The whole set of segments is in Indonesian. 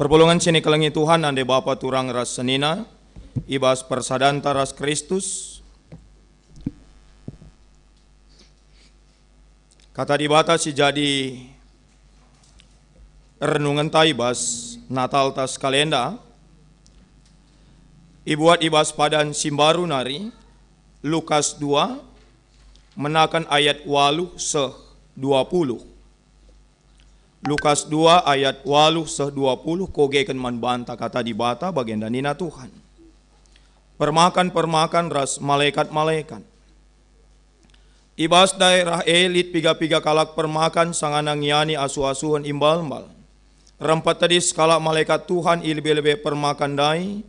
Perpulungan sini kelengi Tuhan ande Bapa turang ras senina, ibas persadanta ras Kristus. Kata dibata si jadi renungan taibas Natal tas kalenda. Ibuat ibas padan simbaru nari Lukas 2 menakan ayat 8 seh 20. Lukas 2 ayat 8 seh 20 kogekan man banta kata dibata bagian danina Tuhan. Permakan ras malaikat-malaikat. Ibas daerah elit piga-piga kalak permakan sanganang yani asu-asuhan imbal-mbal. Rempat tadis kalak malaikat Tuhan ilbe-lebe permakan dai.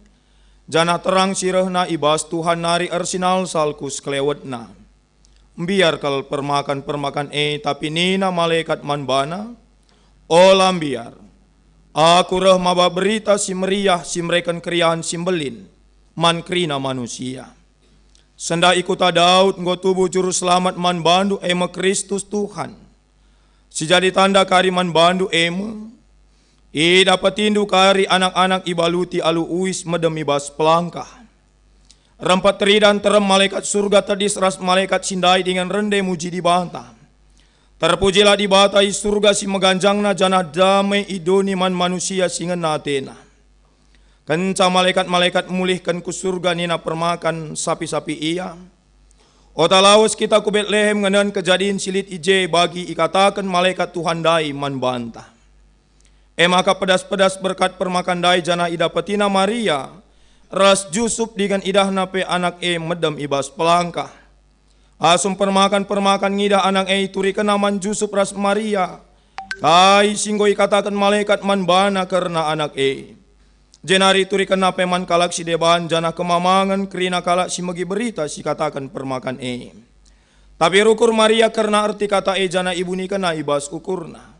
Jana terang sirehna ibas Tuhan nari arsinal salkus kelewetna. Biar kal permakan tapi nina malaikat manbana. Olam biar. Aku reh maba berita si meriah si mereka kriaan simbelin. Man krina manusia. Senda ikuta Daud nggo tubuh juru selamat man bandu ema Kristus Tuhan. Si jadi tanda kari man bandu ema. I dapat tindu kari anak-anak ibaluti alu uis medem ibas pelangkah. Rempat teridan terem malaikat surga tadis ras malaikat sindai dengan rende muji dibantah. Terpujilah dibatai surga si meganjangna jana damai idoni man manusia singa natena. Kenca malaikat-malaikat mulihkan ku surga nina permakan sapi-sapi iya. Ota laos kita ku Betlehem ngenan kejadian silit ije bagi ikatakan malaikat Tuhan dai man bantah. Maka pedas-pedas berkat permakan dai jana ida petina Maria. Ras Yusuf dengan idah nape anak medem ibas pelangkah. Asum permakan ngidah anak turi kenaman Yusuf ras Maria. Kai singgo ikatakan malaikat man bana karena anak Jenari turi kena peman kalak si deban jana kemamangan krina kalak si megi berita si katakan permakan Tapi rukur Maria karena arti kata jana ibu ni kena ibas ukurna.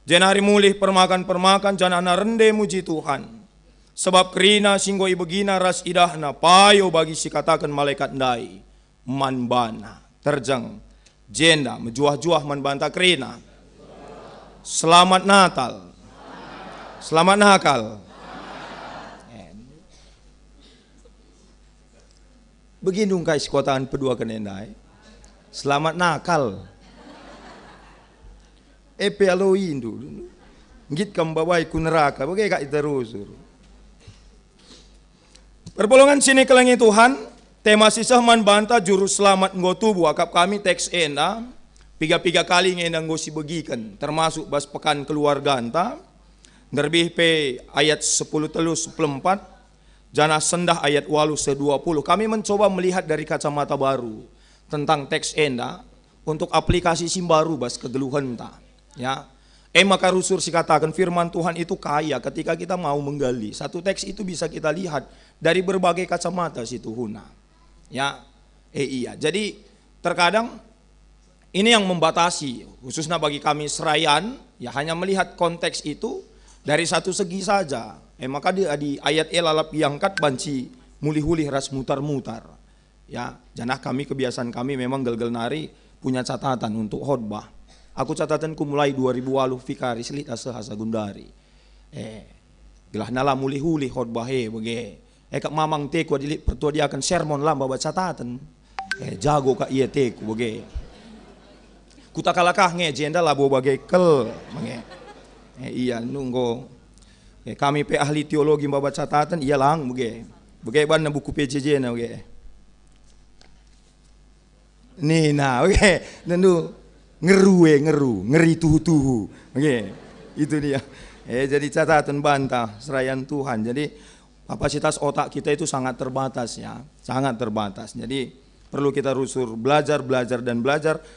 Jenari mulih permakan jana na rende muji Tuhan. Sebab krina singgo ibu gina ras idahna payo bagi si katakan malaikat dai man bana terjang jenda mejuah-juah man banta krina. Selamat Natal. Selamat nakal. Begindung kais kotaan pedua kenendai. Selamat nakal. Epe Halloween dulu. Ngit kambawai ku neraka. Bagai kak terus. Perpulungan sini kelengi Tuhan. Tema sisah man banta juru selamat nggo tubuh. Akap kami teks enda. Piga-piga kali ngendang nggo si begikan. Termasuk bas pekan keluarga anta. Nerbih pe ayat 10 telus 14. Jana sendah ayat 8 se 20. Kami mencoba melihat dari kacamata baru tentang teks enda untuk aplikasi simbaru bas kegeluhan ta. Ya. Maka rusur si katakan firman Tuhan itu kaya ketika kita mau menggali. Satu teks itu bisa kita lihat dari berbagai kacamata si Tuhuna. Ya. Iya. Jadi terkadang ini yang membatasi khususnya bagi kami serayan ya hanya melihat konteks itu dari satu segi saja. Maka di ayat lalap diangkat banci mulih-hulih ras mutar-mutar. Ya, janah kami kebiasaan kami memang gel-gel nari punya catatan untuk khotbah. Aku catatanku mulai 2000 walu fikari selit asa gundari. Gelah nala mulih-hulih khotbah bege. Kak mamang teku dilik pertua dia akan sermon lah bawa catatan. Jago kak iya teku bege. Kutakalakah jenda lah bawa bagai kel. Iya nunggu. Kami pe ahli teologi bawa catatan iya lang buge. Buge ban buku PJJ na buge. Nih nah buge. Nandu ngeri tuhu. Buge. Itu dia. Jadi catatan bantah serayan Tuhan. Jadi kapasitas otak kita itu sangat terbatas ya. Sangat terbatas. Jadi perlu kita rusur belajar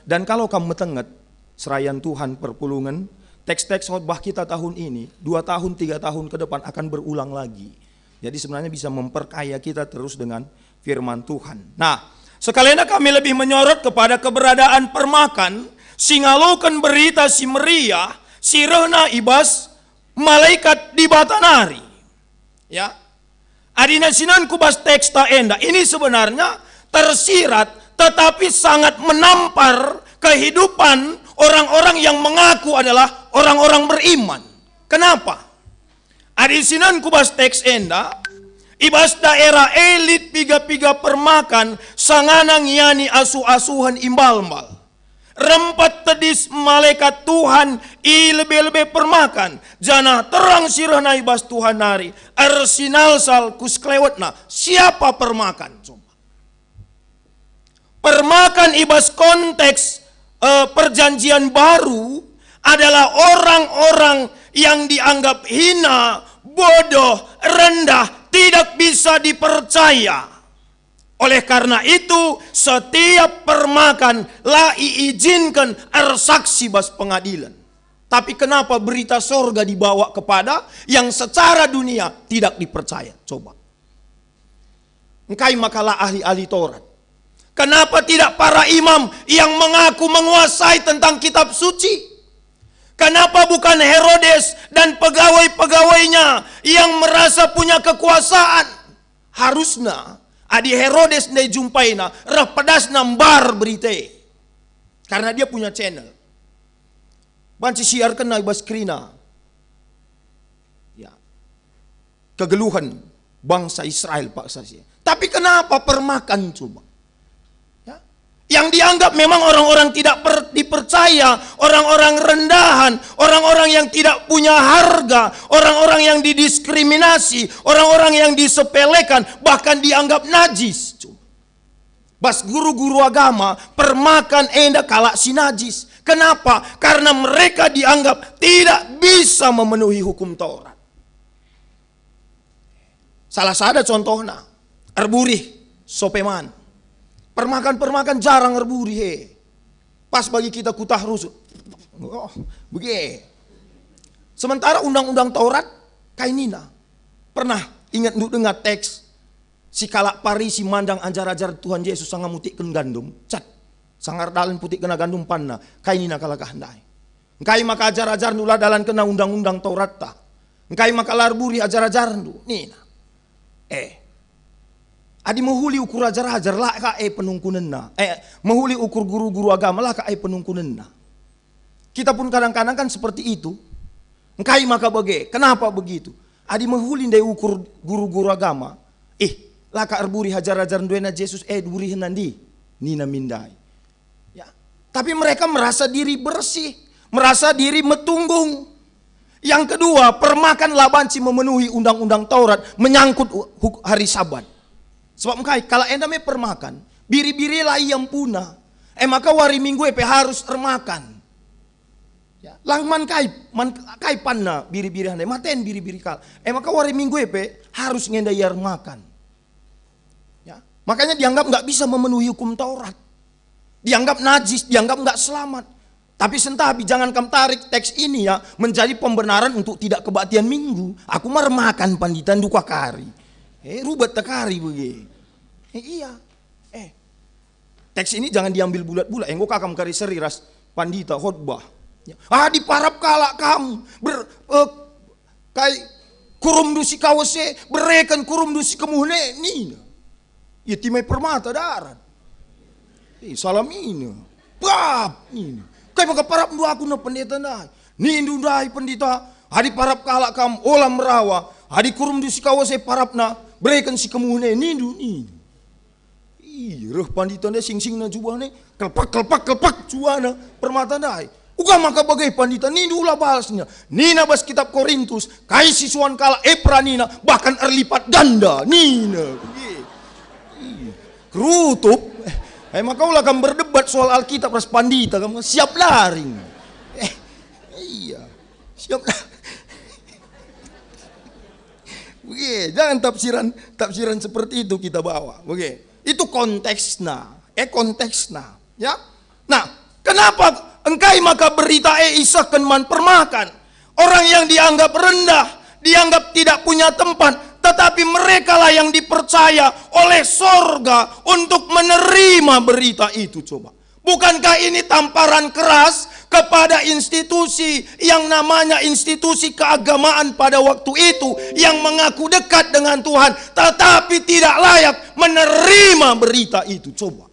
dan kalau kamu metenget serayan Tuhan perpulungan teks-teks khotbah kita tahun ini, 2 tahun, 3 tahun ke depan akan berulang lagi. Jadi sebenarnya bisa memperkaya kita terus dengan firman Tuhan. Nah, sekalian kami lebih menyorot kepada keberadaan permakan, singalokan berita si meriah, si rehna ibas, malaikat di batanari. Ya, adina sinan kubas teks ta enda. Ini sebenarnya tersirat tetapi sangat menampar kehidupan orang-orang yang mengaku adalah orang-orang beriman. Kenapa? Adi sinan kubas teks enda, ibas daerah elit piga-piga permakan, sanganang yani asuh-asuhan imbal-mbal. Rempat tedis malaikat Tuhan i lebih-lebih permakan. Jana terang sirah ibas Tuhan nari. Arsinal sal kusklewetna. Siapa permakan? Coba. Permakan ibas konteks perjanjian baru adalah orang-orang yang dianggap hina, bodoh, rendah, tidak bisa dipercaya. Oleh karena itu, setiap permakan la iizinkan saksi bas pengadilan. Tapi kenapa berita sorga dibawa kepada yang secara dunia tidak dipercaya? Coba. Engkai makalah ahli-ahli Taurat. Kenapa tidak para imam yang mengaku menguasai tentang kitab suci? Kenapa bukan Herodes dan pegawai-pegawainya yang merasa punya kekuasaan? Harusnya adi Herodes ne jumpaina rah pedas nambar berita. Karena dia punya channel. Banci siarkan na ibas krina. Ya. Kegeluhan bangsa Israel Pak Sasi. Tapi kenapa permakan coba? Ya. Yang dianggap memang orang-orang tidak dipercaya, orang-orang rendahan, orang-orang yang tidak punya harga, orang-orang yang didiskriminasi, orang-orang yang disepelekan, bahkan dianggap najis. Bas guru-guru agama permakan enda kalak si najis. Kenapa? Karena mereka dianggap tidak bisa memenuhi hukum Taurat. Salah satu contohnya, erburih sopeman. Permakan jarang erburih he. Pas bagi kita kutah rusut. Oh, begitu. Sementara undang-undang Taurat kainina. Pernah ingat dengar teks si kalak parisi mandang ajar-ajar Tuhan Yesus sangat mutikkan gandum. Cat. Sangar dalan putih kena gandum panna. Kainina kalak kahandai. Engkai maka ajar-ajar nula dalan kena undang-undang Taurat ta. Engkai maka larburi ajar-ajar nu. Nina. Adi mahuli ukur ajar-ajar lah ka penungkunenna. Mahuli ukur guru-guru agama lah ka penungkunenna. Kita pun kadang-kadang kan seperti itu. Engkai maka bage. Kenapa begitu? Adi mahuli ndai ukur guru-guru agama. Lah ka erburi hajar-ajar duena Yesus duri nandi. Nina mindai. Ya. Tapi mereka merasa diri bersih, merasa diri metunggung. Yang kedua, permakan labanci memenuhi undang-undang Taurat menyangkut hari Sabat. Sebab engkai kalau enda me permakan, biri-biri lah yang punah. Maka wari minggu harus termakan. Ya. Langman kai panna biri-biri handai maten biri-biri kal. Maka wari minggu harus ngenda yar makan. Ya. Makanya dianggap nggak bisa memenuhi hukum Taurat. Dianggap najis, dianggap nggak selamat. Tapi sentapi jangan kamu tarik teks ini ya menjadi pembenaran untuk tidak kebaktian minggu. Aku mah makan panditan duka kari. Rubat tekari begini. Iya. Teks ini jangan diambil bulat-bulat. Engkau kakam kari seri ras pandita khotbah. Di parap kalak kamu kai kurum dusi kawase berekan kurum dusi kemuhne nina. Ya timai permata darat. Salam ini. Bab ini. Kai maka parap dua aku na pendeta dai. Nindu dai pendeta. Hadi parap kalak kamu olam merawa. Hadi kurum dusi kawase parapna berekan si kemuhne nindu ni. Reh pandita ne sing-sing na jubah ne kelpak cuana permata dai. Uga maka bagai pandita nindu ulah balasnya. Nina bas kitab Korintus kai sisuan kala Epranina bahkan erlipat ganda nina. Kerutup. Maka ulah kamu berdebat soal Alkitab ras pandita kamu siap laring. Iya. Siap laring. Oke, jangan tafsiran seperti itu kita bawa. Oke, itu konteksnya, konteksnya, ya. Nah, kenapa engkai maka berita isahkan man permakan orang yang dianggap rendah, dianggap tidak punya tempat, tetapi mereka lah yang dipercaya oleh sorga untuk menerima berita itu. Coba, bukankah ini tamparan keras kepada institusi yang namanya institusi keagamaan pada waktu itu yang mengaku dekat dengan Tuhan tetapi tidak layak menerima berita itu? Coba.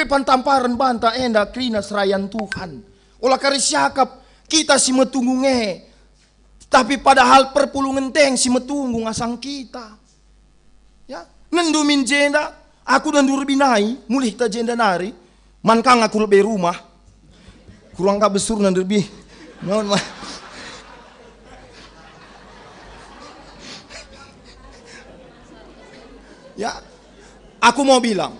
Pantamparan banta enda krina serayan Tuhan. Olah kari syakap kita si metunggunge Tapi padahal perpulungan teng si metunggu ngasang kita. Ya, nendumin jenda, aku dan binai, mulih ta jenda nari, mankang aku lebih rumah. Kurang ka besur nan lebih. Naon mah. Ya, aku mau bilang,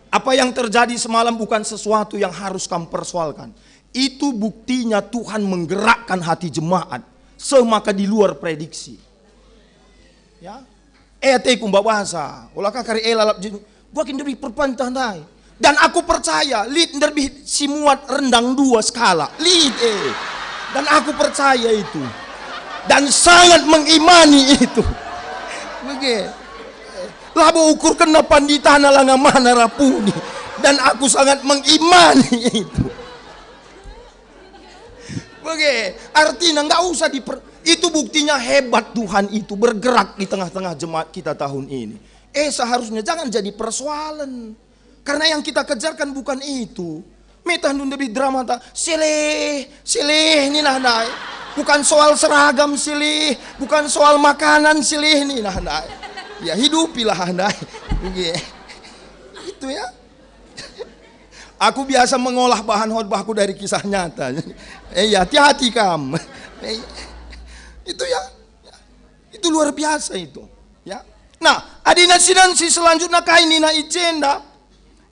apa yang terjadi semalam bukan sesuatu yang harus kamu persoalkan. Itu buktinya Tuhan menggerakkan hati jemaat semaka di luar prediksi. Ya, kum bahasa, ulah kari elalap jenuh, gua kin lebih perpantah dai. Dan aku percaya, lid lebih simuat rendang 2 skala, lid Dan aku percaya itu, dan sangat mengimani itu. Begitu. Labo ukur kena panditana langa mana rapuni, dan aku sangat mengimani itu. Oke, artinya nggak usah itu buktinya hebat Tuhan itu bergerak di tengah-tengah jemaat kita tahun ini. Seharusnya jangan jadi persoalan, karena yang kita kejarkan bukan itu. Metah nun lebih drama tak silih ini nah. Bukan soal seragam silih, bukan soal makanan silih ini nah. Ya hidupilah anda. Itu ya. Aku biasa mengolah bahan khotbahku dari kisah nyata. Hati-hati kamu. Itu ya. Itu luar biasa itu. Ya. Nah, adina sinansi selanjutnya kainina ijenda.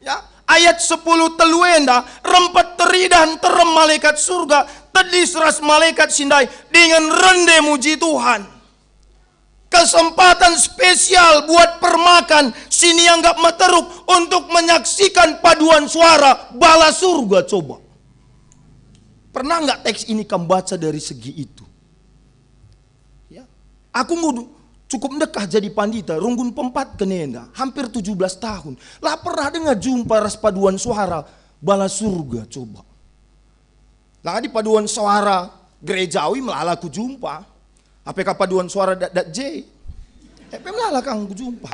Ya, ayat 10 teluenda, rempat teridan terem malaikat surga, tedis ras malaikat sindai dengan rende muji Tuhan. Kesempatan spesial buat permakan sini anggap meteruk untuk menyaksikan paduan suara bala surga. Coba pernah nggak teks ini kamu baca dari segi itu? Ya, aku ngudu cukup dekah jadi pandita runggun pempat kenenda hampir 17 tahun lah pernah dengar jumpa ras paduan suara bala surga. Coba lah di paduan suara gerejawi malah aku jumpa. Apakah paduan suara dat J? Malah kang jumpa.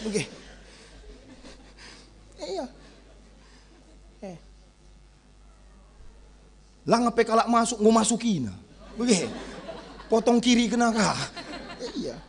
Oke. Iya. Lah ngape kalak masuk mau masukin. Oke. Potong kiri kena kah? Iya.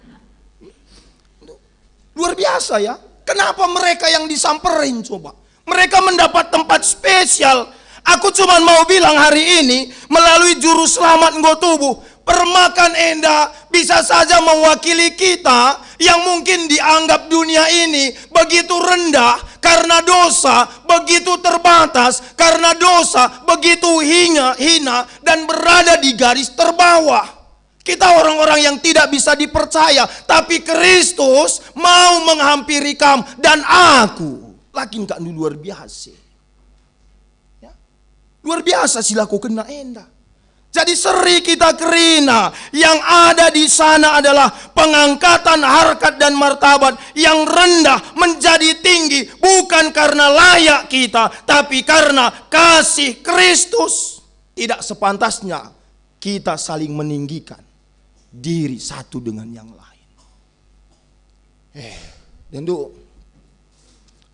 Luar biasa ya. Kenapa mereka yang disamperin coba? Mereka mendapat tempat spesial. Aku cuma mau bilang hari ini melalui juru selamat engkau tubuh, permakan Enda bisa saja mewakili kita yang mungkin dianggap dunia ini begitu rendah karena dosa, begitu terbatas karena dosa, begitu hina dan berada di garis terbawah. Kita orang-orang yang tidak bisa dipercaya, tapi Kristus mau menghampiri kamu dan aku. Lakin kak luar biasa. Luar biasa silaku kena Enda. Jadi seri kita kerina. Yang ada di sana adalah pengangkatan harkat dan martabat yang rendah menjadi tinggi. Bukan karena layak kita, tapi karena kasih Kristus. Tidak sepantasnya kita saling meninggikan diri satu dengan yang lain. Tentu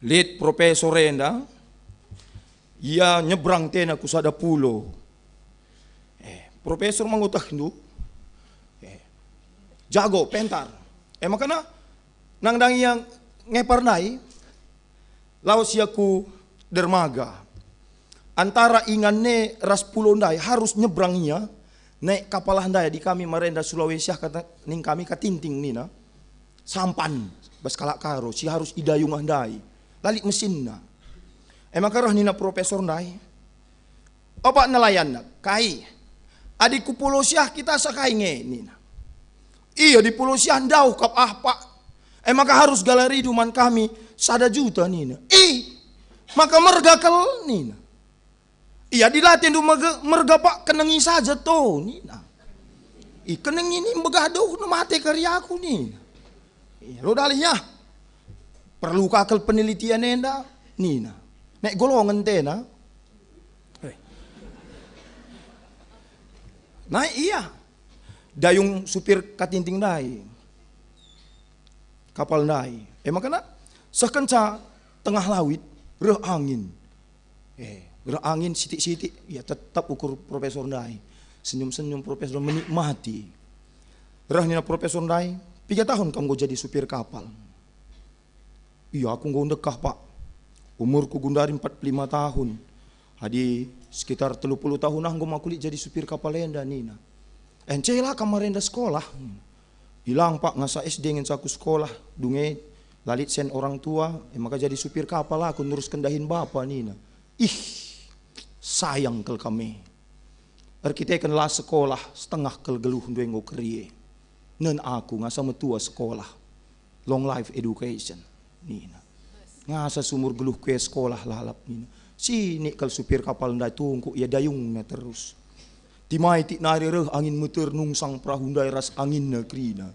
lead Profesor Enda, ia nyebrang tena kusada pulau. Profesor mengutak itu, jago, pentar. Makanya nangdang yang ngepernai, laos yaku dermaga. Antara inganne ras pulau ndai harus nyebrangnya, naik kapal handai di kami merenda Sulawesi kata ning kami katinting nina, sampan baskalak karo si harus idayung handai, lalik mesinna. Makanya nina Profesor ndai, opak nelayan nak, kai. Adikku pulau Syah kita sakai nina. Iya di pulau Syah ndau kap pak. Maka harus galeri duman kami 1 juta nina. Maka merga kel nina. Iya dilatih du merga pak kenengi saja to nina. Kenengi ini begaduh no mate karyaku nina. Iya lo dalihnya. Perlu kakal penelitian enda nina. Nek golongan tena. Nah iya. Dayung supir katinting dai. Kapal dai. Makanya sekenca tengah lawit reh angin. Reh angin sitik-sitik ya tetap ukur Profesor dai. Senyum-senyum Profesor menikmati Rah nina profesor dai, 3 tahun kamu jadi supir kapal. Iya aku nggak dekah pak. Umurku gundari 45 tahun. Hadi sekitar 30 tahun gue mau kulit jadi supir kapal enda nina. Encela kamar enda sekolah. Hilang pak ngasa SD ingin saku sekolah. Dunge lalit sen orang tua. Maka jadi supir kapal aku nurus kendahin bapak nina. Ih sayang kel kami. Kita kenlah sekolah setengah kel geluh duengo kerie. Nen aku ngasa metua sekolah. Long life education. Nina. Ngasa sumur geluh ke sekolah lalap nina. Sini kal supir kapal ndai tungku ya dayungnya terus. Timai tik nari reh angin meter nungsang perahu ndai ras angin negrina.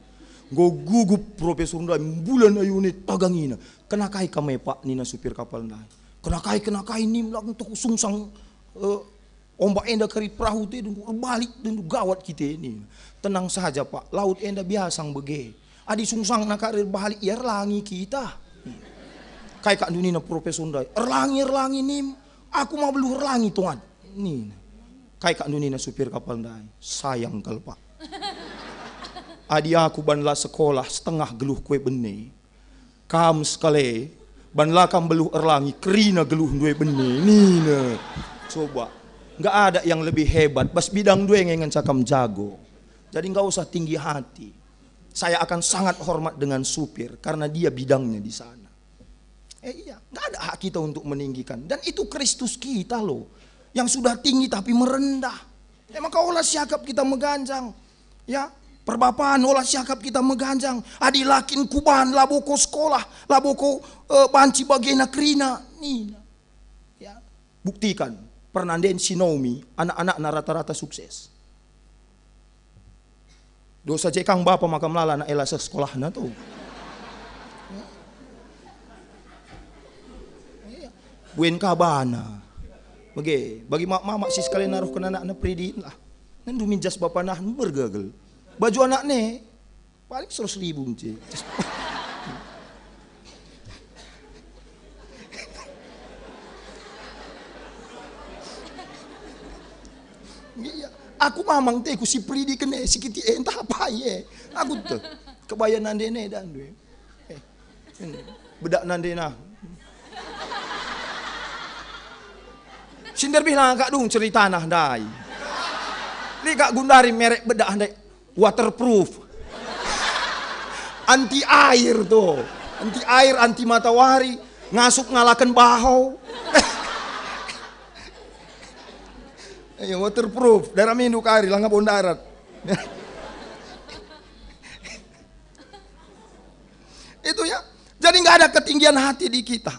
Go gugup profesor ndai bulan ayunit tagangina. Kena kai kame pak nina supir kapal ndai. Kena kai nim lang untuk sungsang ombak enda kari perahu te dan balik dan gawat kita ini. Tenang saja pak, laut enda biasang bege. Adi sungsang nakarir balik ya erlangi kita. Kai kak dunina profesor ndai. Erlangi nim. Aku mau belu erlangi tuan. Nih. Kai kak dunina supir kapal ndai. Sayang kal pak. Adi aku banla sekolah setengah geluh kue bene. Kam sekali banla kam beluh erlangi kerina geluh due bene. Nina. Coba. Nggak ada yang lebih hebat. Bas bidang dua yang ingin cakam jago. Jadi nggak usah tinggi hati. Saya akan sangat hormat dengan supir karena dia bidangnya di sana. Iya, nggak ada hak kita untuk meninggikan. Dan itu Kristus kita loh, yang sudah tinggi tapi merendah. Maka olah siakap kita meganjang, ya perbapaan olah siakap kita meganjang. Adi lakin kubahan laboko sekolah, laboko banci bagena krina, nina. Ya, buktikan. Pernanden Sinomi, anak-anak rata-rata sukses. Dosa jekang bapak maka melala anak elas sekolah na tuh. Buen kabana. Bagi mak si sekalian naruh kena anak predin lah. Nan duminjas bapak nah bergagel. Baju anak ne paling 100.000 cik. Iya, aku mamang teh ku si pridi kene si kiti entah apa ye. Aku tuh kebayang nandene dan duwe. Bedak nandena. Sinder bilang kak dung cerita nah dai. Li kak gundari merek bedak handai waterproof. Anti air tuh. Anti air, anti matahari, ngasuk ngalakan bahau. Ya waterproof, darah mindu kari langap darat. Itu ya. Jadi nggak ada ketinggian hati di kita.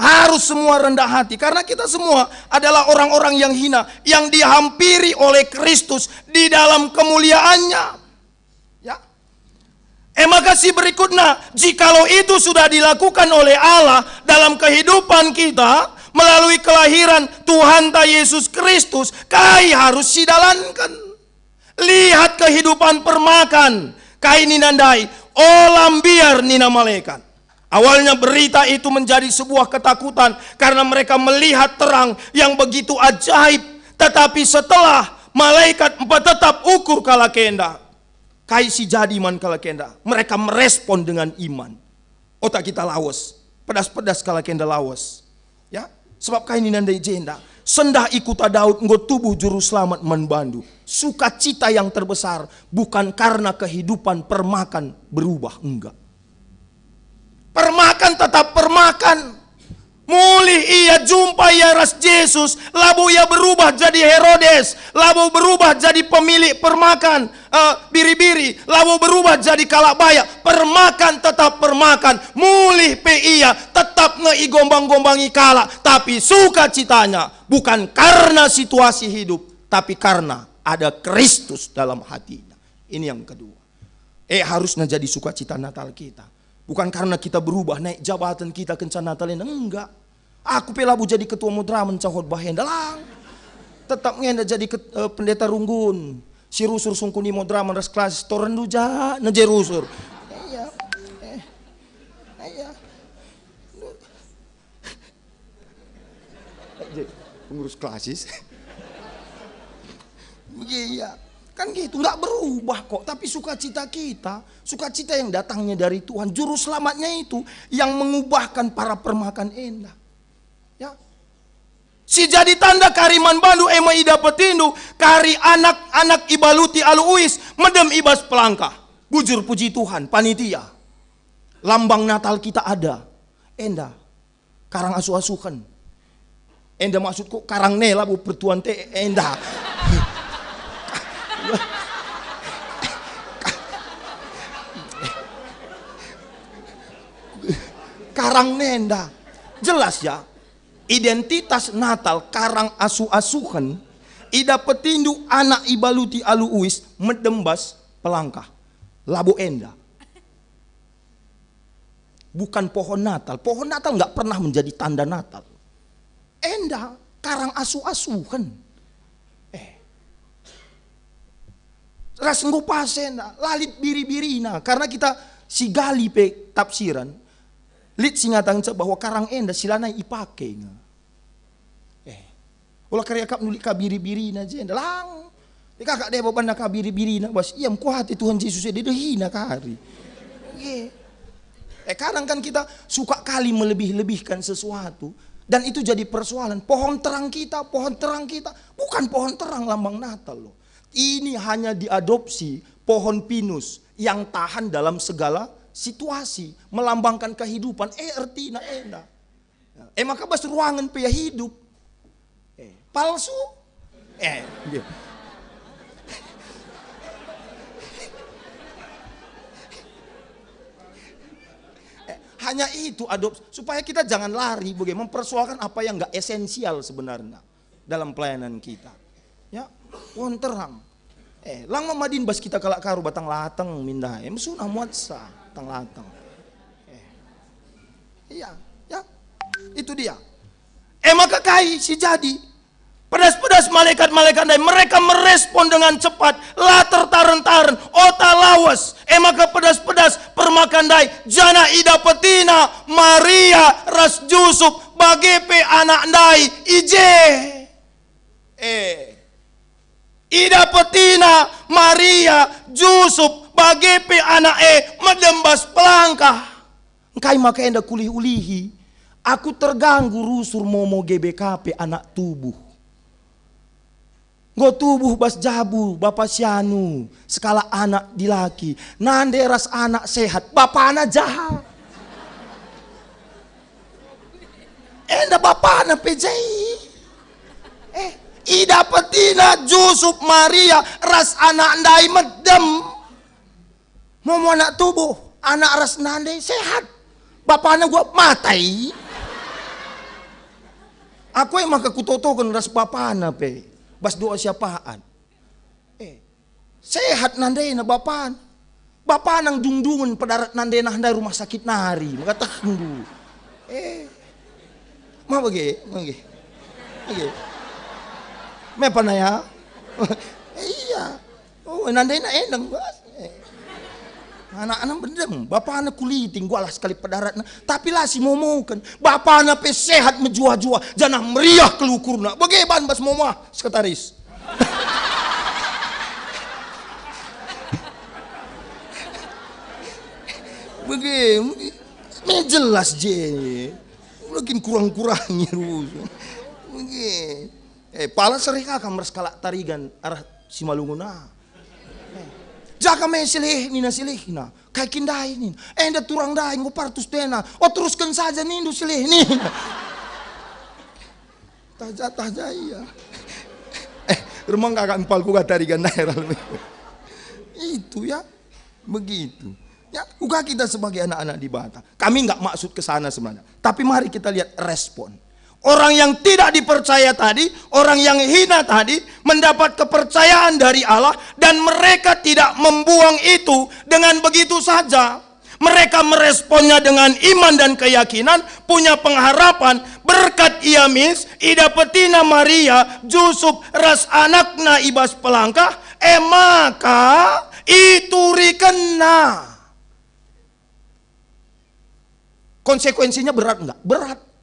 Harus semua rendah hati karena kita semua adalah orang-orang yang hina yang dihampiri oleh Kristus di dalam kemuliaannya. Ya. Maka si berikutnya, jikalau itu sudah dilakukan oleh Allah dalam kehidupan kita melalui kelahiran Tuhan ta Yesus Kristus, kai harus sidalankan. Lihat kehidupan permakan, kai ninandai, olam biar nina malaikat. Awalnya berita itu menjadi sebuah ketakutan karena mereka melihat terang yang begitu ajaib. Tetapi setelah malaikat tetap ukur kala kenda. Kai si jadi man kala kenda. Mereka merespon dengan iman. Otak kita lawas. Pedas-pedas kala kenda lawas. Ya, sebab kai ini nandai jenda. Sendah ikuta Daud nggo tubuh juru selamat menbandu. Sukacita yang terbesar bukan karena kehidupan permakan berubah, enggak. Permakan tetap permakan. Mulih ia jumpa ia ras Yesus, labu ia berubah jadi Herodes, labu berubah jadi pemilik permakan biri-biri, labu berubah jadi kalabaya. Permakan tetap permakan. Mulih pe ia tetap ngeigombang-gombangi kala, tapi sukacitanya bukan karena situasi hidup, tapi karena ada Kristus dalam hatinya. Ini yang kedua. Harusnya jadi sukacita Natal kita. Bukan karena kita berubah naik jabatan kita kencan Natalina, enggak. Aku pelabu jadi ketua mudraman cahot bahenda lang. Tetap ngenda jadi pendeta runggun. Si rusur sungkuni mudraman ras kelas torendu ja neje rusur. Iya. Iya. Pengurus klasis. Iya. Kan gitu, nggak berubah kok. Tapi sukacita kita, sukacita yang datangnya dari Tuhan, juru selamatnya itu yang mengubahkan para permakan endah. Ya. Si jadi tanda kariman balu ema ida petindu, kari anak-anak ibaluti aluuis, medem ibas pelangkah. Bujur puji Tuhan, panitia. Lambang Natal kita ada, endah. Karang asu-asukan. Endah maksudku karang nela bu pertuan te endah. Karang nenda. Jelas ya. Identitas Natal karang asu-asuhan. Ida petindu anak ibaluti aluuis medembas pelangkah. Labu enda. Bukan pohon Natal. Pohon Natal nggak pernah menjadi tanda Natal. Enda karang asu-asuhan. Ras ngupasena lalit biri-birina karena kita sigali pe tafsiran. Lit singatang bahwa karang enda silana ipake nga. Ulah karya kap nulik kabiri-birina jenda lang. Kakak deh bapak nak kabiri-birina bas iam kuat Tuhan Yesus dia dehina kari. Kadang kan kita suka kali melebih-lebihkan sesuatu dan itu jadi persoalan. Pohon terang kita bukan pohon terang lambang Natal loh. Ini hanya diadopsi pohon pinus yang tahan dalam segala situasi, melambangkan kehidupan. Artinya enak. Maka bas ruangan pia hidup. Palsu. Hanya itu adopsi supaya kita jangan lari bagaimana mempersoalkan apa yang enggak esensial sebenarnya dalam pelayanan kita. Ya, pohon terang. Lang mamadin bas kita kalak karu batang latang mindah. Mesuna muat sa batang latang. Iya, ya. Itu dia. Maka kai si jadi pedas-pedas malaikat-malaikat dai mereka merespon dengan cepat. La tertaren-taren, ota lawas. Maka pedas-pedas permakan dai jana ida petina Maria ras Yusuf bagepe anak dai ije. Ida petina Maria Yusuf bagepe anak medembas pelangkah. Engkai maka enda kulih ulihi. Aku terganggu rusur momo GBKP anak tubuh. Go tubuh bas jabu bapak sianu. Skala anak dilaki. Nande ras anak sehat. Bapak anak jahat. Enda bapak anak PJI. Ida petina Yusuf Maria ras anak ndai medem. Momo anak tubuh. Anak ras nande sehat. Bapak anak gua matai. Aku yang maka kutotokan ras bapak anak pe. Bas doa siapaan. Sehat nandai na bapak. Bapak nang dungdungan padarat nandai na handai rumah sakit nari. Maka tunggu. Ma bagi. Mepa na ya? Iya. Oh, nandai na endang bas. Anak-anak bendem, bapak anak kuliting gua lah sekali padarat. Tapi lah si momo kan, bapak anak pe sehat menjua-jua, jangan meriah kelukurna. Bagaimana bas momo sekretaris? Bagaimana? Jelas je, mungkin kurang-kurangnya rus. Pala serika kamar skala tarigan arah Simalunguna. Jaka me silih nina kai kindai nin enda turang dai ngopartus tena teruskan saja nindu silih nin taja iya rumang kakak empal ku tari gandaira itu ya begitu ya uga kita sebagai anak-anak di Batak kami nggak maksud ke sana sebenarnya tapi mari kita lihat respon. Orang yang tidak dipercaya tadi, orang yang hina tadi mendapat kepercayaan dari Allah dan mereka tidak membuang itu dengan begitu saja. Mereka meresponnya dengan iman dan keyakinan, punya pengharapan, berkat iamis, ida petina Maria, Yusuf ras anakna ibas pelangkah, maka itu rikena. Konsekuensinya berat enggak? Berat.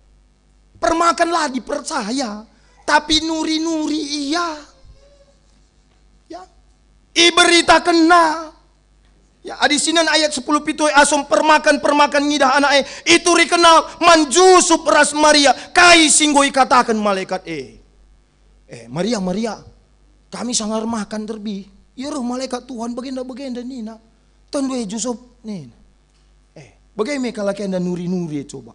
Permakanlah dipercaya, tapi nuri-nuri iya. Ya. berita kena. Ya, adi sinan ayat 10 pitu asom permakan ngidah anak itu rikenal manjusup ras Maria kai singgoi katakan malaikat Maria kami sangar makan terbi ya roh malaikat Tuhan bagenda nina tandu jusup nina bagaimana kalau kenda nuri coba.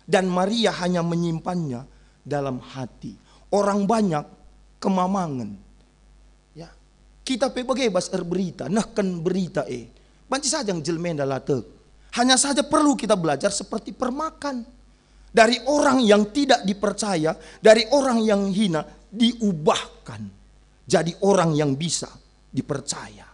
Dan Maria hanya menyimpannya dalam hati. Orang banyak kemamangan. Ya, kita bebas berita, nahkan berita banci saja yang jelmenda latek. Hanya saja perlu kita belajar seperti permakan. Dari orang yang tidak dipercaya, dari orang yang hina, diubahkan jadi orang yang bisa dipercaya.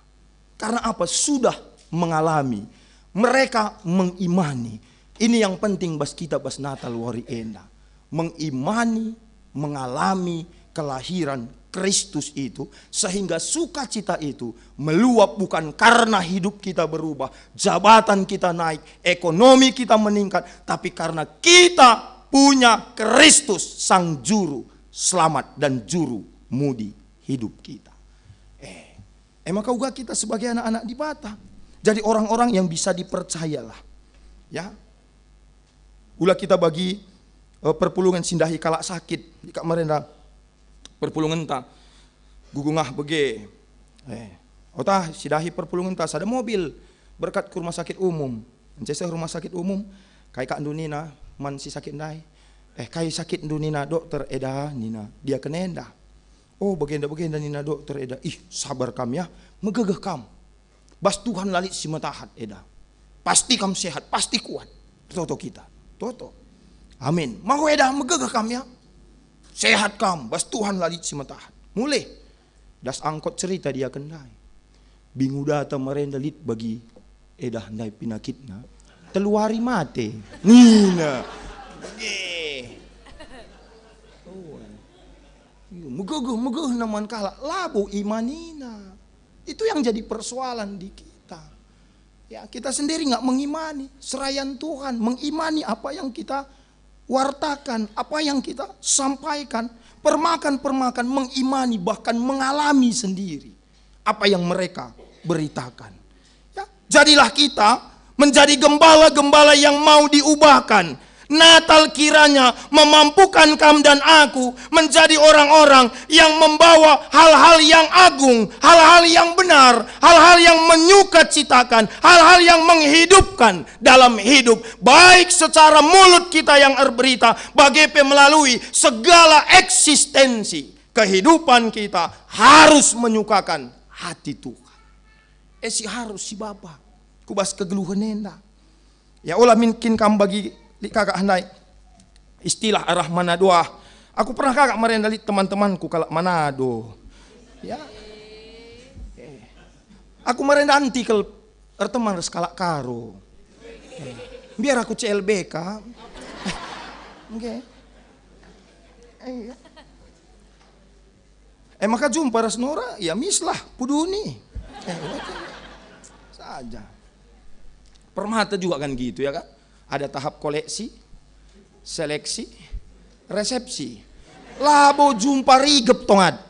Karena apa? Sudah mengalami. Mereka mengimani. Ini yang penting bas kita bas Natal wari enda. Mengimani, mengalami kelahiran Kristus itu. Sehingga sukacita itu meluap bukan karena hidup kita berubah. Jabatan kita naik, ekonomi kita meningkat. Tapi karena kita punya Kristus sang juru selamat dan juru mudi hidup kita. Maka juga kita sebagai anak-anak di Batak. Jadi orang-orang yang bisa dipercayalah. Ya. Ulah kita bagi perpulungan sindahi kalak sakit di kak merenda perpulungan ta gugungah bege otah sindahi perpulungan ta ada mobil berkat ke rumah sakit umum mencesa rumah sakit umum kai kak Indunina man si sakit ndai kai sakit Indunina dokter eda nina dia kenenda bagenda nina dokter eda sabar kam ya megegeh kam bas Tuhan lalit si matahat eda pasti kam sehat pasti kuat toto kita toto. Amin. Mau edah megegah kam ya. Sehat kam. Bas Tuhan lalit si matahat. Mulai. Das angkot cerita dia kendai. Bingu data merenda lit bagi edah ndai pinakitna. Teluari mate. Nina. Megegah naman kala. Labu imanina. Itu yang jadi persoalan di kita. Ya, kita sendiri nggak mengimani serayan Tuhan, mengimani apa yang kita wartakan, apa yang kita sampaikan, permakan, mengimani bahkan mengalami sendiri apa yang mereka beritakan. Ya, jadilah kita menjadi gembala-gembala yang mau diubahkan. Natal kiranya memampukan kamu dan aku menjadi orang-orang yang membawa hal-hal yang agung, hal-hal yang benar, hal-hal yang menyukacitakan, hal-hal yang menghidupkan dalam hidup. Baik secara mulut kita yang berberita, bagaimana melalui segala eksistensi kehidupan kita harus menyukakan hati Tuhan. Si harus si Bapa, kubas kegeluhan nenda. Ya Allah mungkin kamu bagi kakak handai istilah arah Manado. Aku pernah kakak merendali teman-temanku kalak Manado. Ya. Aku merendanti ke teman kalak karo. Biar aku CLBK. Oke. Maka jumpa Rasnora ya mislah puduni. Saja. Permata juga kan gitu ya Kak. Ada tahap koleksi, seleksi, resepsi. Labo jumpa rigep tongat.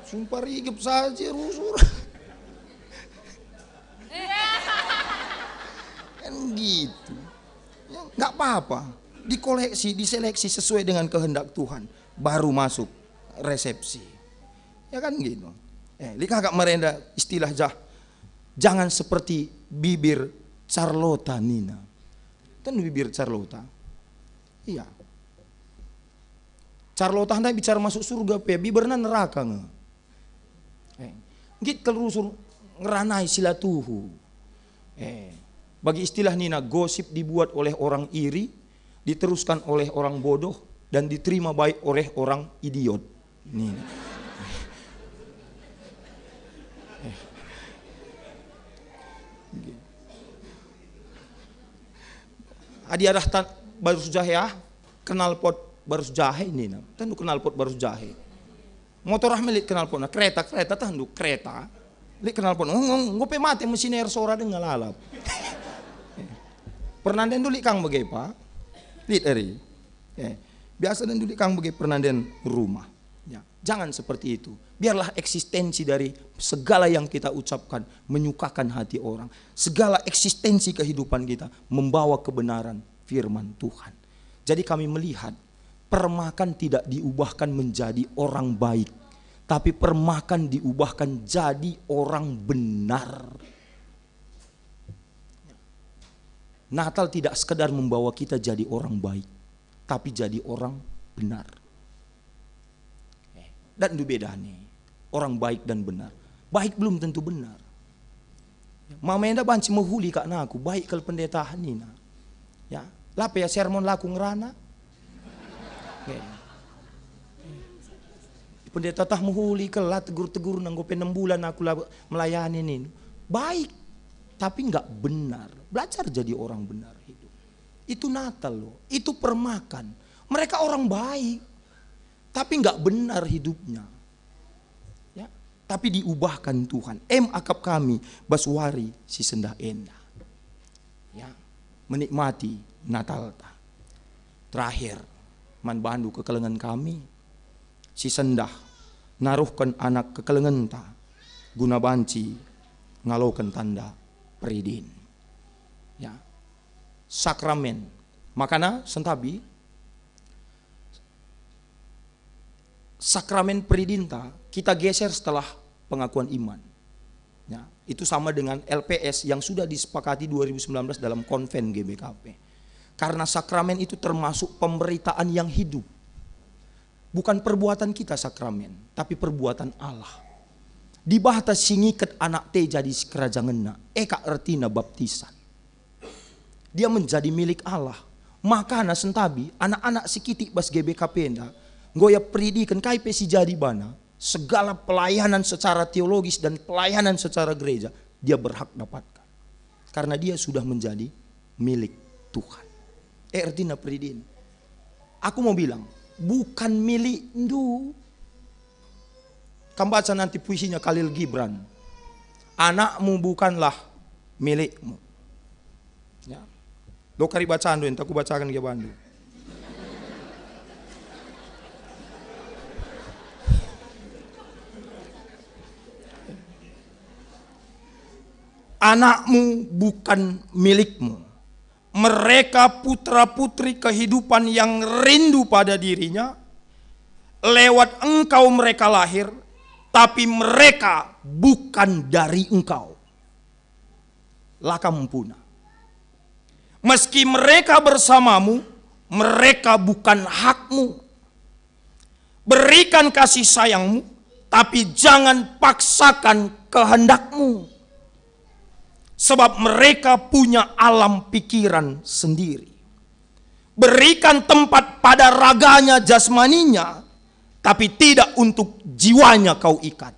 Jumpa rigep saja rusur. Kan gitu. Ya, nggak apa-apa. Dikoleksi, diseleksi sesuai dengan kehendak Tuhan. Baru masuk resepsi. Ya kan gitu. Lika agak merenda istilah jangan seperti bibir Carlota Nina. Kan bibir Carlota. Iya. Carlota hendak bicara masuk surga pe biberna neraka nge. Git kelurusur ngeranai silatuhu. Bagi istilah Nina, gosip dibuat oleh orang iri, diteruskan oleh orang bodoh dan diterima baik oleh orang idiot. Nina. Adi adah baru jahe kenal pot baru jahe ini na. Tentu kenal pot baru jahe. Motor milik kenal pot na kereta tentu kereta. Lik kenal pot ngope mati mesin air sora dengan lalap. Pernah den dulu kang bagai pak. Lit eri. Biasa den dulu kang bagai pernah den rumah. Ya, jangan seperti itu. Biarlah eksistensi dari segala yang kita ucapkan menyukakan hati orang. Segala eksistensi kehidupan kita membawa kebenaran firman Tuhan. Jadi kami melihat permakan tidak diubahkan menjadi orang baik, tapi permakan diubahkan jadi orang benar. Natal tidak sekedar membawa kita jadi orang baik, tapi jadi orang benar. Dan itu bedanya, orang baik dan benar. Baik belum tentu benar. Mama enda banci menghuli kak naku, baik kalau pendeta nina. Ya, lapa ya sermon laku ngerana. Pendeta tah menghuli kelah tegur-tegur nanggo 6 bulan aku melayani ini. Baik, tapi enggak benar. Belajar jadi orang benar hidup. Itu Natal loh, itu permakan. Mereka orang baik, tapi enggak benar hidupnya. Ya, tapi diubahkan Tuhan. Akap kami baswari si sendah enda. Ya, menikmati Natal ta. Terakhir, man bandu kekelengan kami, si sendah naruhkan anak kekelengan ta, guna banci ngalokan tanda peridin. Ya, sakramen makana sentabi sakramen peridinta kita geser setelah pengakuan iman. Ya, itu sama dengan LPS yang sudah disepakati 2019 dalam konven GBKP. Karena sakramen itu termasuk pemberitaan yang hidup. Bukan perbuatan kita sakramen, tapi perbuatan Allah. Di bahata singiket anak te jadi kerajaan eka ertina baptisan. Dia menjadi milik Allah. Makanya sentabi anak-anak sikiti bas GBKP enda goya peridikan KP si jadi bana, segala pelayanan secara teologis dan pelayanan secara gereja dia berhak dapatkan. Karena dia sudah menjadi milik Tuhan. Ertina peridin. Aku mau bilang, bukan milik ndu. Kamu baca nanti puisinya Khalil Gibran. Anakmu bukanlah milikmu. Ya. Lo kari bacaan doin, aku bacakan ke bandu. Anakmu bukan milikmu. Mereka putra-putri kehidupan yang rindu pada dirinya. Lewat engkau mereka lahir, tapi mereka bukan dari engkau. Lakam puna. Meski mereka bersamamu, mereka bukan hakmu. Berikan kasih sayangmu, tapi jangan paksakan kehendakmu. Sebab mereka punya alam pikiran sendiri. Berikan tempat pada raganya jasmaninya, tapi tidak untuk jiwanya kau ikat.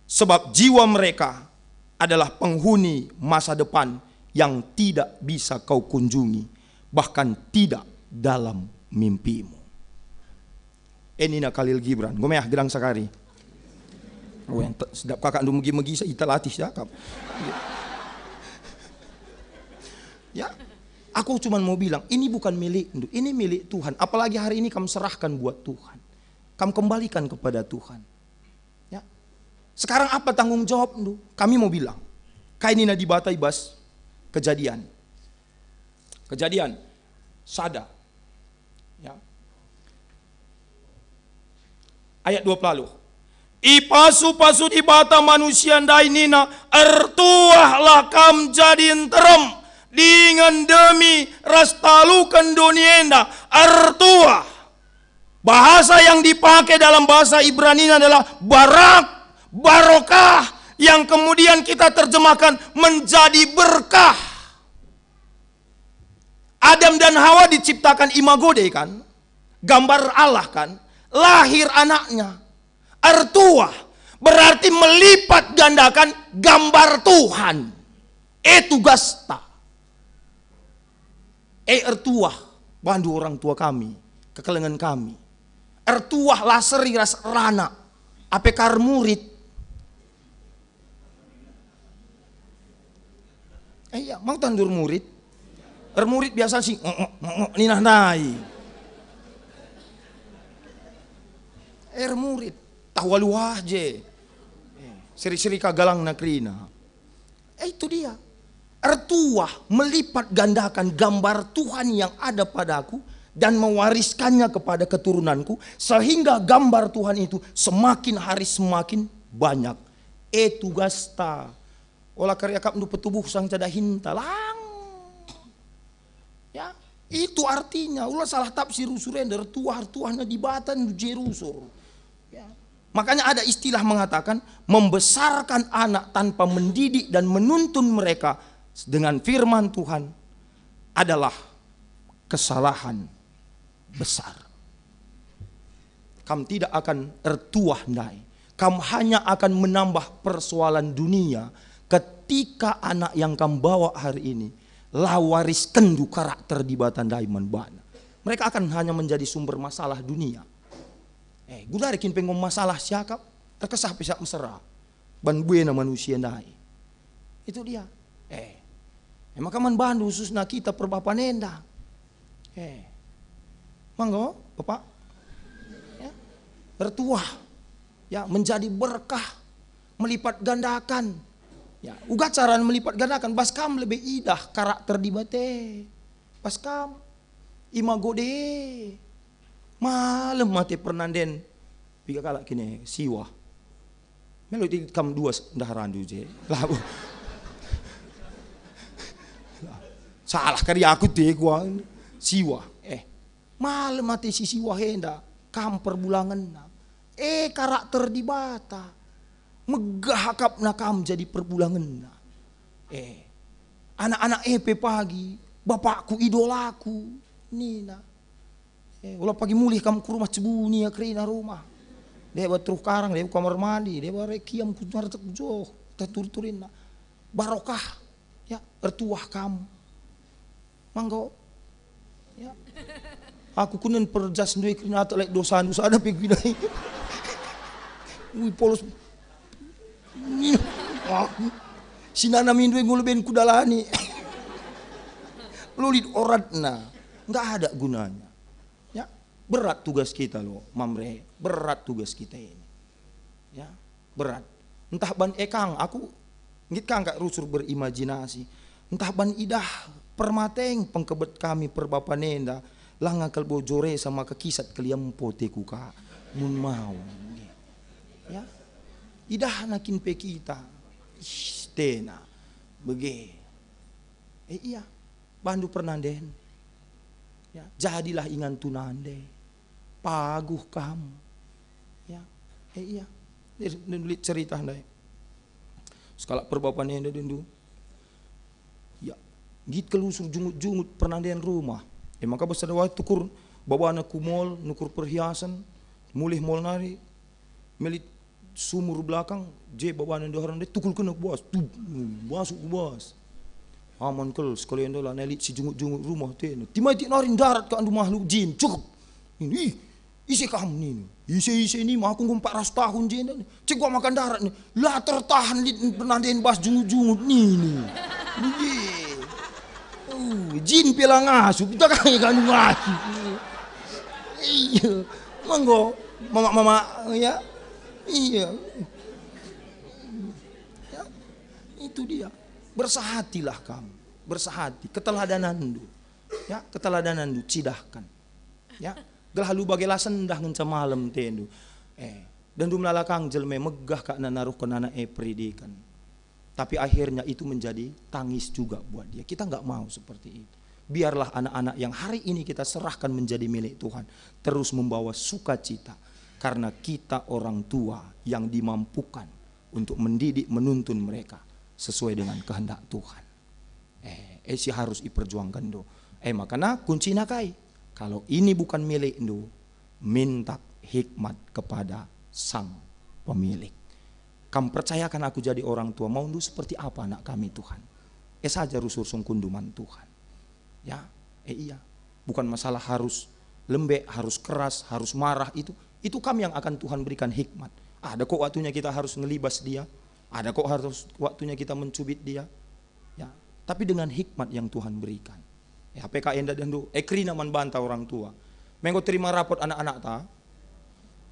Sebab jiwa mereka adalah penghuni masa depan yang tidak bisa kau kunjungi, bahkan tidak dalam mimpimu. Ini Khalil Gibran, gomeah gedang sakari. Oh, yang sedap kakak ndu megi-megi sa ita latih jakap. Ya, aku cuma mau bilang ini bukan milik ndu, ini milik Tuhan. Apalagi hari ini kamu serahkan buat Tuhan. Kamu kembalikan kepada Tuhan. Ya. Sekarang apa tanggung jawab ndu? Kami mau bilang, kainina di batai bas kejadian. Kejadian sada. Ya. Ayat 20. Ipasu-pasu di bata manusia dainina ertuahlah kam jadin terem dengan demi rastalukan dunienda ertuah. Bahasa yang dipakai dalam bahasa Ibrani adalah barak, barokah, yang kemudian kita terjemahkan menjadi berkah. Adam dan Hawa diciptakan imago deh kan, gambar Allah kan, lahir anaknya. Ertuah berarti melipat gandakan gambar Tuhan. Tugas ta. Ertuah bandu orang tua kami, kekelengan kami. Ertuah laseri ras rana. Apekar murid. Ya, mau tandur murid. Murid biasa sih ninah nai. Murid. tawalu aja. Seri-seri kagalang nakrina. Itu dia. Ertua melipat gandakan gambar Tuhan yang ada padaku dan mewariskannya kepada keturunanku, sehingga gambar Tuhan itu semakin hari semakin banyak. Tugas ta. Olah karya kap nu petubuh sang cada hintalang. Ya, itu artinya. Ulah salah tafsir usurender tuah-tuahnya di batan jerusur. Ya. Makanya ada istilah mengatakan membesarkan anak tanpa mendidik dan menuntun mereka dengan firman Tuhan adalah kesalahan besar. Kamu tidak akan ertuah nai. Kamu hanya akan menambah persoalan dunia ketika anak yang kamu bawa hari ini lawaris kendu karakter di batan daiman bana. Mereka akan hanya menjadi sumber masalah dunia. Gudarikin pengom masalah siakap terkesah pisak mesra ban buena manusia nai. Itu dia. Maka man bandu khususnya kita perbapa nenda. Manggo Bapak. Ya. Bertuah. Ya, menjadi berkah, melipat gandakan. Ya, uga cara melipat gandakan baskam lebih idah karakter di bate. Baskam imago de. Malam mati pernanden piga kalak kini siwa. Melo di kam dua ndaharandu je. Lah. Salah karya aku deh gua siwa. Malam mati si siwa henda kam perbulangan. Karakter di bata megah hakap nakam jadi perbulangan. Anak-anak pagi bapakku idolaku nina. Ulah pagi mulih kamu ke rumah cebuni ya kerina rumah. Dia buat terus karang, dia kamar mandi, dia buat rekiam ku nartek joh, turin barokah ya ertuah kamu. Manggo ya. Aku kunen perjas ndui kerina lek dosa-dosa ada piginai. Polos sinana mindui ngulben kudalani. Lulit oratna, nggak ada gunanya. Ya, berat tugas kita loh, Mamre. Berat tugas kita ini. Ya, berat. Entah ban ekang, aku ngit kang kak rusur berimajinasi. Entah ban idah permateng pengkebet kami perbapa nenda, langa bojore sama kekisat kalian poteku kak. Mun mau. Ya, idah nakin pe kita. Istena, bege. Iya. Bandu pernanden. Ya, jadilah ingan tunande. Paguh kamu. Ya, iya. Nulit cerita ndai. Sekala perbapan enda dendu. Ya, git kelusur jungut-jungut pernanden rumah. Maka besar waktu tukur bawa anak kumol, nukur perhiasan, mulih mol nari, melit sumur belakang, je bawa anak doharan de tukul kena bos, masuk bos. Aman kel sekalian dola nelit si jungut-jungut rumah tena. Timai ti narin darat ka andu makhluk jin cukup. Ini isi kamu ni. Isi ni mah aku 400 tahun jin. Cek gua makan darat ni. Lah tertahan lit penanden bas jungut-jungut ni. Jin pela ngasup kita kan ngasup. Iya. Manggo mama ya. Iya. Ya. Itu dia. Bersahatilah kamu, bersahati, keteladanan du, ya keteladanan du, cidahkan, ya, gelahalu bagelasan dah ngenca malam tendu, dan du melalakang jelme megah kak naruh kenana pridikan, tapi akhirnya itu menjadi tangis juga buat dia. Kita nggak mau seperti itu. Biarlah anak-anak yang hari ini kita serahkan menjadi milik Tuhan terus membawa sukacita, karena kita orang tua yang dimampukan untuk mendidik, menuntun mereka sesuai dengan kehendak Tuhan. Si harus diperjuangkan do. Makanya kuncinya kai. Kalau ini bukan milik do, minta hikmat kepada sang pemilik. Kamu percayakan aku jadi orang tua, mau do seperti apa anak kami Tuhan? Saja rusur sungkunduman Tuhan. Ya, iya. Bukan masalah harus lembek, harus keras, harus marah itu kami yang akan Tuhan berikan hikmat. Ada kok waktunya kita harus ngelibas dia. Ada kok harus waktunya kita mencubit dia. Ya, tapi dengan hikmat yang Tuhan berikan. PKN dan do krina man bantah orang tua. Mengko terima rapot anak-anak ta.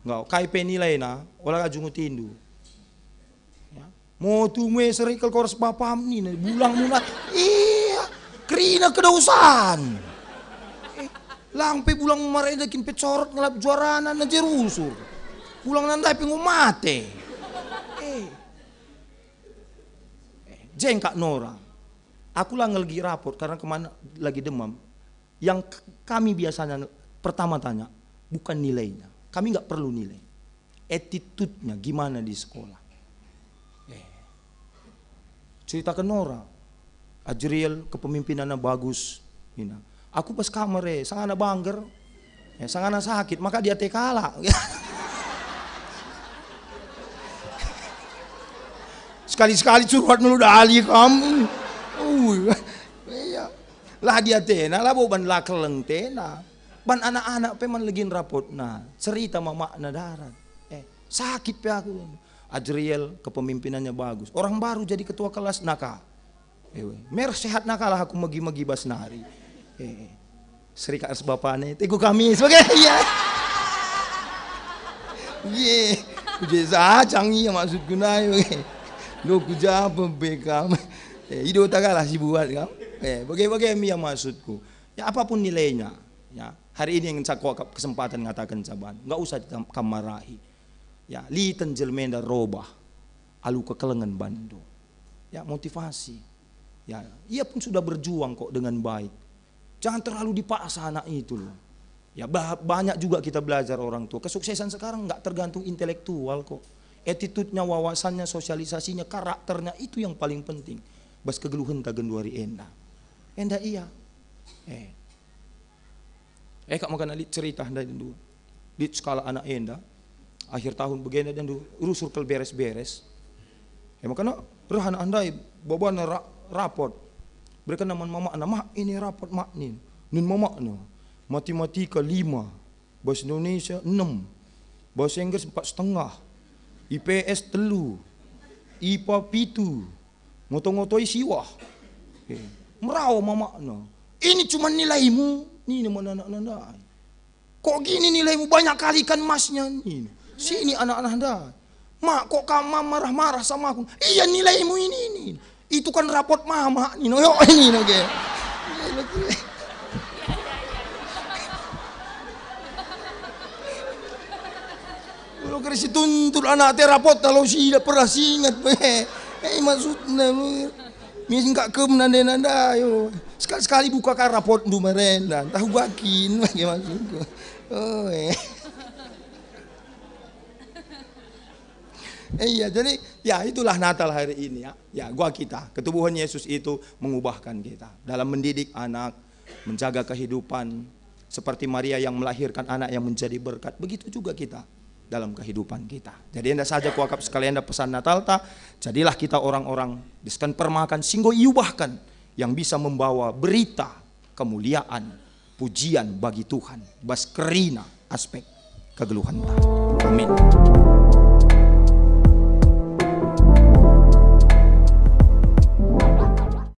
Enggak, kai penilai na, wala ka jungo tindu. Ya. Mo tu me serikal kores papam ni, bulang muna. Iya, kerina kedausan. Lang pe bulang maray dakin pecorot ngelap juarana na jerusur. Pulang nanday pengumate. Jeng Kak Nora. Aku lah ngelagi raport karena kemana lagi demam. Yang kami biasanya pertama tanya bukan nilainya. Kami nggak perlu nilai. Attitude-nya gimana di sekolah. Cerita ke Nora. Ajriel kepemimpinannya bagus. Aku pas kamar sangana bangger. Sangana sakit maka dia tekala. Sekali-sekali curhat mulu dali kamu. Iya. Lah dia tena lah boban lah keleng tena. Ban anak-anak peman legin rapot na cerita mama na darat. Sakit pe aku. Ajriel kepemimpinannya bagus. Orang baru jadi ketua kelas naka. Mer sehat naka lah aku magi-magi basnari. Seri Kak bapane teguh kami sebagai iya. Ye, kuje sajang iya maksudku na yo. Lo kuja pembekam. Hidup tagalah si buat kam. Bagai-bagai yang maksudku. Ya apapun nilainya. Ya hari ini yang saya kesempatan ngatakan caban. Enggak usah dikamarahi. Ya liten jelmenda robah. Alu kekelengan Bandung. Ya motivasi. Ya ia pun sudah berjuang kok dengan baik. Jangan terlalu dipaksa anak itu loh. Ya banyak juga kita belajar orang tua. Kesuksesan sekarang enggak tergantung intelektual kok. Attitude-nya, wawasannya, sosialisasinya, karakternya itu yang paling penting. Bas kegeluhan tagen duari enda. Enda iya. Kak makan alit cerita dari dulu. Di skala anak enda. Akhir tahun begini dan dulu urusur kel beres-beres. Makanya rehan andai bawa raport. Mereka nama mama nama ini raport mak nih. Nun mama no. Matematika 5. Bahasa Indonesia 6. Bahasa Inggris 4,5. IPS 3, IPA 7, ngoto-ngotoi siwah. Merawa mama no. Ini cuma nilaimu, ini mana anak-anak. Kok gini nilaimu banyak kali kan masnya nih. Sini anak-anak anda. Mak kok kamu marah-marah sama aku? Iya nilaimu ini. Itu kan raport mama nih. No ini no ge. Kalau kerja tuntut anak terapot kalau sih tidak pernah singat, maksudnya misal nggak nanda yo sekali buka kan rapot du merenda tahu bakin maksudku. Iya jadi ya itulah Natal hari ini ya. Ya gua kita ketubuhan Yesus itu mengubahkan kita dalam mendidik anak, menjaga kehidupan seperti Maria yang melahirkan anak yang menjadi berkat. Begitu juga kita dalam kehidupan kita. Jadi anda saja kuakap sekalian anda pesan Natal ta, jadilah kita orang-orang diskan permakan singgo iubahkan yang bisa membawa berita kemuliaan, pujian bagi Tuhan. Bas kerina aspek kegeluhan ta. Amin.